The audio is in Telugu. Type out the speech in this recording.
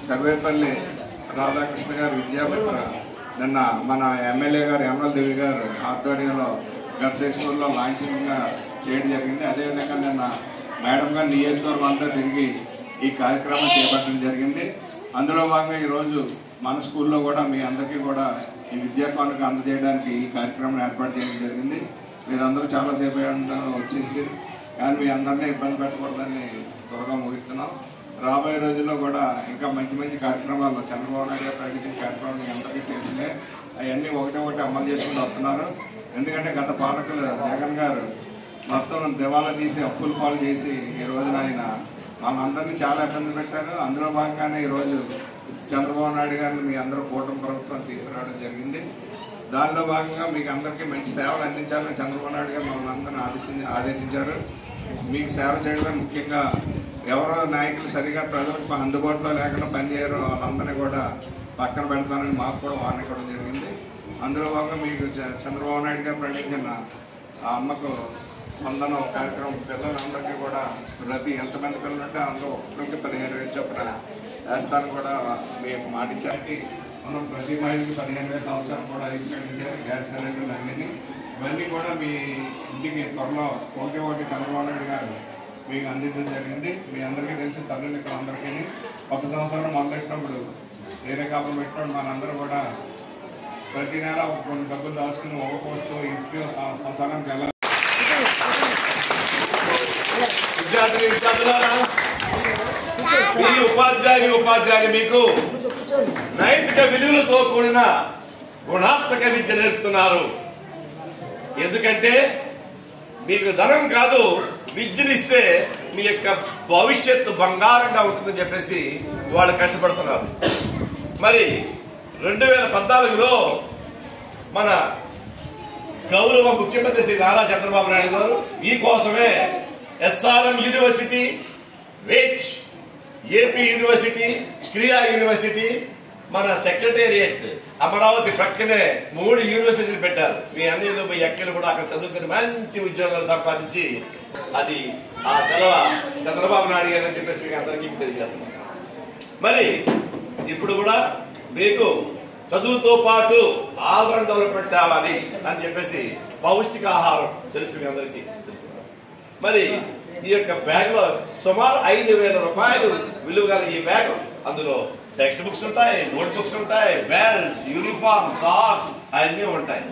సర్వేపల్లి రాధాకృష్ణ గారు విద్యామిత్ర నిన్న మన ఎమ్మెల్యే గారు ఎమ్మెల్యే దేవి గారు ఆధ్వర్యంలో గర్ల్స్ హై స్కూల్లో లాంఛనంగా చేయడం జరిగింది. అదేవిధంగా నిన్న మేడం గారు నియోజకవర్గం అంతా తిరిగి ఈ కార్యక్రమం చేపట్టడం జరిగింది. అందులో భాగంగా ఈరోజు మన స్కూల్లో కూడా మీ అందరికీ కూడా ఈ విద్యాకానికి అందజేయడానికి ఈ కార్యక్రమం ఏర్పాటు చేయడం జరిగింది. మీరందరూ చాలాసేపు వచ్చేసి కానీ మీ అందరినీ ఇబ్బంది పెట్టకూడదని త్వరగా ముగిస్తున్నాం. రాబోయే రోజుల్లో కూడా ఇంకా మంచి మంచి కార్యక్రమాలు చంద్రబాబు నాయుడు గారు ప్రకటించిన కార్యక్రమాలు మీ అందరికీ తెలిసినే అవన్నీ ఒకటి అమలు చేసుకుని వస్తున్నారు. ఎందుకంటే గత పాలకులు జగన్ గారు మొత్తం దివాలా తీసి అప్పులు పాలు చేసి ఈ రోజున ఆయన మనందరినీ చాలా ఇబ్బంది పెట్టారు. అందులో భాగంగానే ఈరోజు చంద్రబాబు నాయుడు గారిని మీ అందరూ కూటమి ప్రభుత్వం తీసుకురావడం జరిగింది. దానిలో భాగంగా మీకు అందరికీ మంచి సేవలు అందించాలని చంద్రబాబు నాయుడు గారు మమ్మల్ని అందరినీ ఆదేశించారు. మీకు సేవ చేయడమే ముఖ్యంగా ఎవరో నాయకులు సరిగా ప్రజలకు అందుబాటులో లేకుండా పనిచేయరు వాళ్ళందరినీ కూడా పక్కన పెడతానని మాకు కూడా వార్నింగ్ ఇవ్వడం జరిగింది. అందులో భాగంగా మీకు చంద్రబాబు నాయుడు గారు ప్రకటించిన ఆ అమ్మకు వందన కార్యక్రమం పిల్లలందరికీ కూడా ప్రతి ఎంతమంది పిల్లలు ఉంటే అందులో ఒక్కరికి 15,000 చొప్పున వేస్తాను కూడా మేము మాటించానికి మనం ప్రతి మహిళకి 15,000 సంవత్సరాలు కూడా ఇచ్చారు. గ్యాస్ సిలిండర్లు అన్నీ ఇవన్నీ కూడా మీ ఇంటికి త్వరలో ఒకటి చంద్రబాబు నాయుడు గారు మీకు అందించడం జరిగింది. మీ అందరికీ తెలిసిన తల్లులు ఇక్కడ అందరికీ కొత్త సంవత్సరం మొదలెట్టినప్పుడు వేరే కాపులు పెట్టినప్పుడు మనందరూ కూడా ప్రతి నెల కొన్ని డబ్బులు దాచుకుని ఒక పోస్టు ఇంటికి సంవత్సరానికి వెళ్ళాలి. ఉపాధ్యాయులు మీకు నైతిక విలువలతో కూడిన గుణాత్మక విద్య నేర్పుతున్నారు. ఎందుకంటే మీకు ధనం కాదు, విద్యనిస్తే మీ యొక్క భవిష్యత్తు బంగారంగా ఉంటుందని చెప్పేసి వాళ్ళు కష్టపడుతున్నారు. మరి 2014లో మన గౌరవ ముఖ్యమంత్రి శ్రీ నారా చంద్రబాబు నాయుడు గారు ఈ కోసమే SRM university, which AP university, క్రియా యూనివర్సిటీ, మన సెక్రటేరియట్ అమరావతి ప్రక్కనే 3 యూనివర్సిటీలు పెట్టారు. మీ అన్నిలో మీ ఎక్కలు కూడా అక్కడ చదువుకుని మంచి ఉద్యోగాలు సంపాదించి అది ఆ సెలవు చంద్రబాబు నాయుడు గారు అని చెప్పేసి మీకు అందరికీ తెలియజేస్తున్నాం. మరి ఇప్పుడు కూడా మీకు చదువుతో పాటు ఆల్రౌండ్ డెవలప్మెంట్ తేవాలి అని చెప్పేసి పౌష్టికాహారం తెలుసు మీ అందరికీ ఇస్తున్నారు. మరి ఈ యొక్క బ్యాగ్ లో సుమారు 5,000 రూపాయలు విలువ గల ఈ బ్యాగ్, అందులో టెక్స్ట్ బుక్స్ ఉంటాయి, నోట్ బుక్స్ ఉంటాయి, బెల్ట్స్, యూనిఫామ్, సాక్స్ అన్నీ ఉంటాయి.